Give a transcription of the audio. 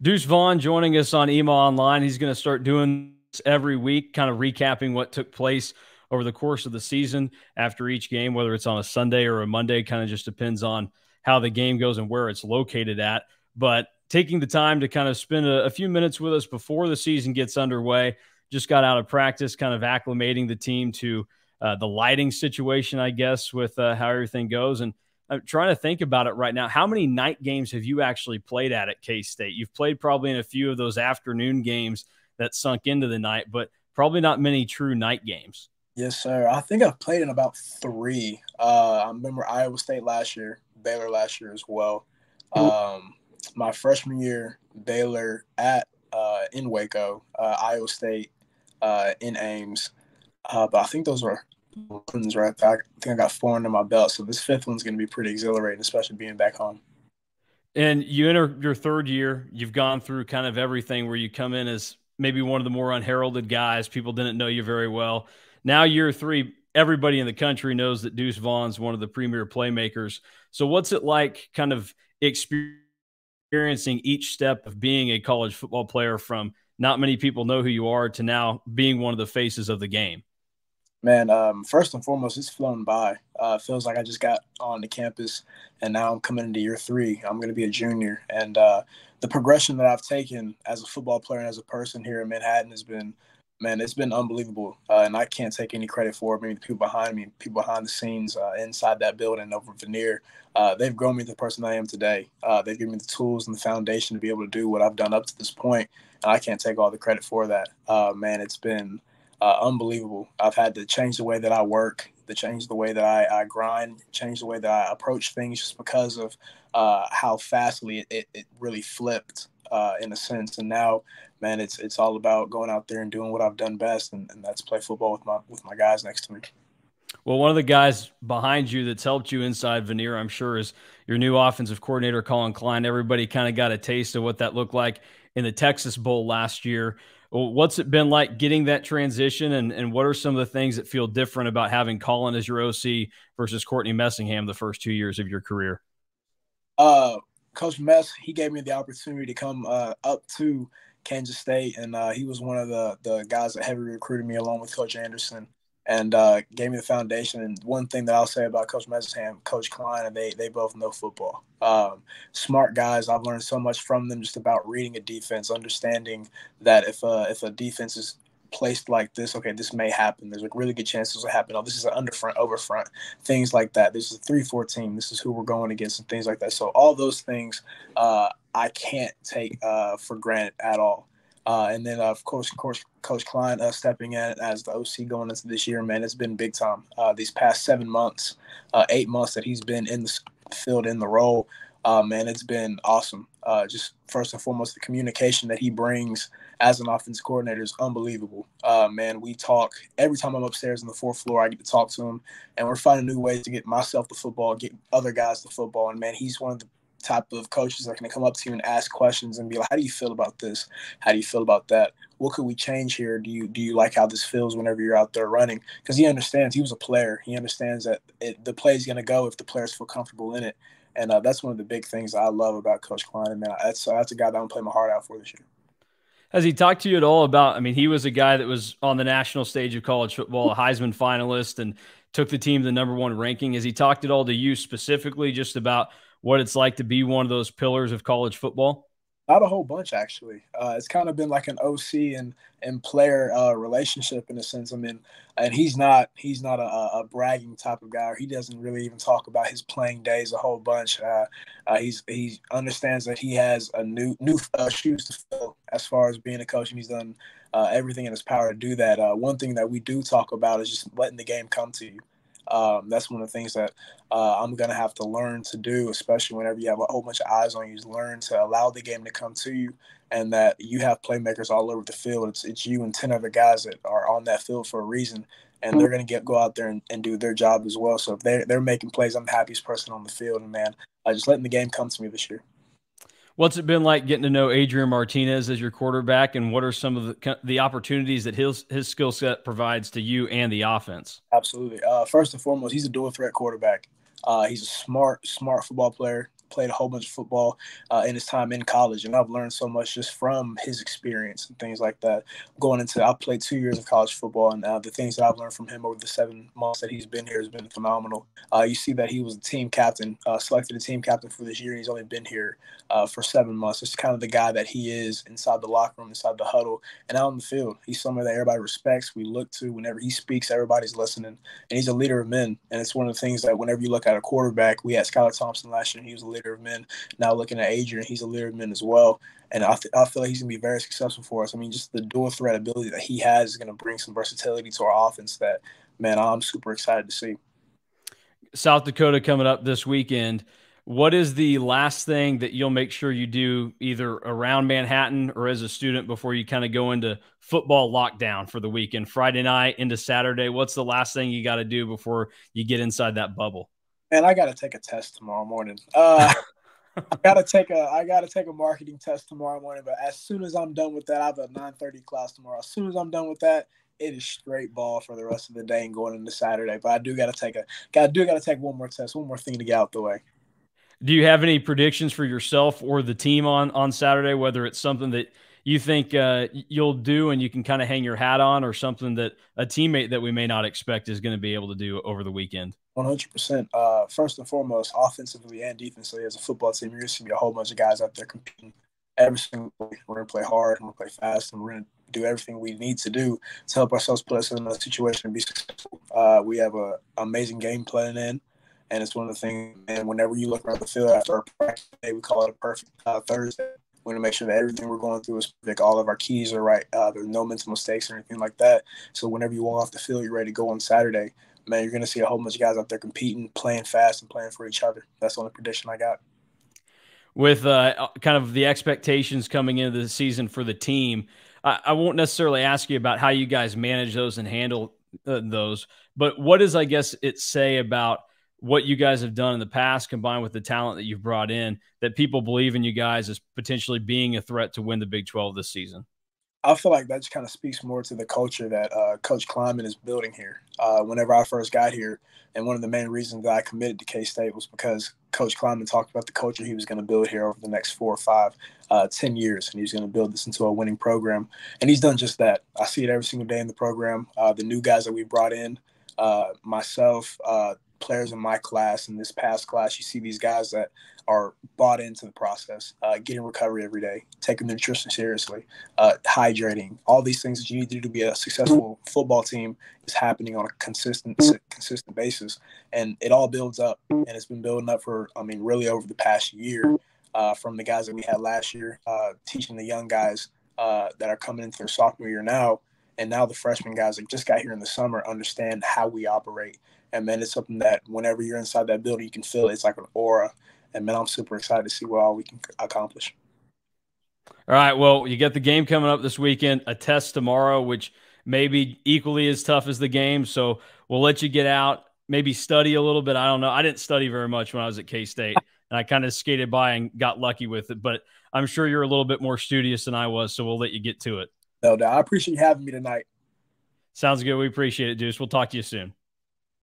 Deuce Vaughn joining us on EMAW Online. He's going to start doing this every week, kind of recapping what took place over the course of the season after each game, whether it's on a Sunday or a Monday, kind of just depends on how the game goes and where it's located at. But taking the time to kind of spend a few minutes with us before the season gets underway, just got out of practice, kind of acclimating the team to the lighting situation, I guess, with how everything goes. And I'm trying to think about it right now. How many night games have you actually played at K-State? You've played probably in a few of those afternoon games that sunk into the night, but probably not many true night games. Yes, sir. I think I've played in about three. I remember Iowa State last year, Baylor last year as well. My freshman year, Baylor at in Waco, Iowa State in Ames. But I think those were ones right there. I think I got four under my belt. So this fifth one's going to be pretty exhilarating, especially being back home. And you enter your third year. You've gone through kind of everything where you come in as maybe one of the more unheralded guys. People didn't know you very well. Now year three, everybody in the country knows that Deuce Vaughn's one of the premier playmakers. So what's it like kind of experiencing each step of being a college football player from not many people know who you are to now being one of the faces of the game? Man, first and foremost, it's flown by. Feels like I just got on the campus, and now I'm coming into year three. I'm going to be a junior, and the progression that I've taken as a football player and as a person here in Manhattan has been, man, it's been unbelievable. And I can't take any credit for it. I mean, the people behind me, people behind the scenes, inside that building over veneer, they've grown me to the person I am today. They've given me the tools and the foundation to be able to do what I've done up to this point, and I can't take all the credit for that. Man, it's been unbelievable. I've had to change the way that I work, to change the way that I grind, change the way that I approach things just because of how fastly it really flipped in a sense. And now, man, it's all about going out there and doing what I've done best, and that's play football with my guys next to me. Well, one of the guys behind you that's helped you inside veneer, I'm sure, is your new offensive coordinator, Colin Klein. Everybody kind of got a taste of what that looked like in the Texas Bowl last year. What's it been like getting that transition, and what are some of the things that feel different about having Colin as your OC versus Courtney Messingham the first 2 years of your career? Coach Mess, he gave me the opportunity to come up to Kansas State, and he was one of the guys that heavy recruited me along with Coach Anderson, and gave me the foundation. And one thing that I'll say about Coach Messingham, Coach Klein, and they both know football. Smart guys. I've learned so much from them just about reading a defense, understanding that if a defense is placed like this, okay, this may happen. There's a really good chance this will happen. Oh, this is an underfront, overfront, things like that. This is a 3-4 team. This is who we're going against and things like that. So all those things I can't take for granted at all. And then, of course, Coach Klein stepping in as the OC going into this year, man, it's been big time. These past 7 months, 8 months that he's been in the field, in the role, man, it's been awesome. Just first and foremost, the communication that he brings as an offensive coordinator is unbelievable. Man, we talk every time I'm upstairs on the fourth floor. I get to talk to him, and we're finding new ways to get myself to football, get other guys to football. And man, he's one of the type of coaches that can come up to you and ask questions and be like, how do you feel about this? How do you feel about that? What could we change here? Do you like how this feels whenever you're out there running? Because he understands, he was a player. He understands that the play is going to go if the players feel comfortable in it. And that's one of the big things I love about Coach Klein. And man, that's a guy that I'm playing my heart out for this year. Has he talked to you at all about, I mean, he was a guy that was on the national stage of college football, a Heisman finalist, and took the team to the #1 ranking. Has he talked at all to you specifically just about what it's like to be one of those pillars of college football? Not a whole bunch, actually. It's kind of been like an OC and player relationship in a sense. I mean, and he's not a bragging type of guy. Or he doesn't really even talk about his playing days a whole bunch. He understands that he has a new shoes to fill as far as being a coach, and he's done everything in his power to do that. One thing that we do talk about is just letting the game come to you. That's one of the things that I'm going to have to learn to do, especially whenever you have a whole bunch of eyes on you, is learn to allow the game to come to you, and that you have playmakers all over the field. It's you and 10 other guys that are on that field for a reason, and they're going to go out there and do their job as well. So if they're making plays, I'm the happiest person on the field, and man, just letting the game come to me this year. What's it been like getting to know Adrian Martinez as your quarterback, and what are some of the opportunities that his skill set provides to you and the offense? Absolutely. First and foremost, he's a dual threat quarterback. He's a smart football player, played a whole bunch of football in his time in college, and I've learned so much just from his experience and things like that. I played 2 years of college football, and the things that I've learned from him over the 7 months that he's been here has been phenomenal. You see that he was a team captain, selected a team captain for this year, and he's only been here for 7 months. It's kind of the guy that he is inside the locker room, inside the huddle, and out on the field. He's someone that everybody respects. We look to whenever he speaks, everybody's listening, and he's a leader of men. And it's one of the things that whenever you look at a quarterback, we had Skylar Thompson last year, and he was a leader of men. Now looking at Adrian, he's a leader of men as well. And I feel like he's going to be very successful for us. I mean, just the dual threat ability that he has is going to bring some versatility to our offense that, man, I'm super excited to see. South Dakota coming up this weekend. What is the last thing that you'll make sure you do either around Manhattan or as a student before you kind of go into football lockdown for the weekend, Friday night into Saturday? What's the last thing you got to do before you get inside that bubble? And I got to take a test tomorrow morning. I gotta take a marketing test tomorrow morning. But as soon as I'm done with that, I have a 9:30 class tomorrow. As soon as I'm done with that, it is straight ball for the rest of the day and going into Saturday. But I do gotta take one more test, one more thing to get out the way. Do you have any predictions for yourself or the team on Saturday, whether it's something that you think you'll do and you can kind of hang your hat on, or something that a teammate that we may not expect is going to be able to do over the weekend? 100%. First and foremost, offensively and defensively, as a football team, you're going to see a whole bunch of guys out there competing every single play. We're going to play hard, we're going to play fast, and we're going to do everything we need to do to help ourselves put us in a situation to be successful. We have an amazing game plan in, and it's one of the things, and whenever you look around the field after our practice day, we call it a perfect Thursday. We want to make sure that everything we're going through is perfect. All of our keys are right. There's no mental mistakes or anything like that. So whenever you walk off the field, you're ready to go on Saturday. Man, you're going to see a whole bunch of guys out there competing, playing fast, and playing for each other. That's the only prediction I got. With kind of the expectations coming into the season for the team, I won't necessarily ask you about how you guys manage those and handle those, but what does, I guess, it say about what you guys have done in the past combined with the talent that you've brought in that people believe in you guys as potentially being a threat to win the Big 12 this season? I feel like that just kind of speaks more to the culture that Coach Kleiman is building here. Whenever I first got here, and one of the main reasons that I committed to K-State was because Coach Kleiman talked about the culture he was going to build here over the next 4 or 5, 10 years, and he's going to build this into a winning program. And he's done just that. I see it every single day in the program. The new guys that we brought in, myself, players in my class and this past class, you see these guys that are bought into the process, getting recovery every day, taking their nutrition seriously, hydrating. All these things that you need to do to be a successful football team is happening on a consistent basis. And it all builds up, and it's been building up for, really over the past year, from the guys that we had last year, teaching the young guys that are coming into their sophomore year now, and now the freshman guys that just got here in the summer understand how we operate. And, man, it's something that whenever you're inside that building, you can feel it. It's like an aura. And, man, I'm super excited to see what all we can accomplish. All right, well, you got the game coming up this weekend, a test tomorrow, which may be equally as tough as the game. So we'll let you get out, maybe study a little bit. I don't know. I didn't study very much when I was at K-State, and I kind of skated by and got lucky with it. But I'm sure you're a little bit more studious than I was, so we'll let you get to it. No doubt. I appreciate you having me tonight. Sounds good. We appreciate it, Deuce. We'll talk to you soon.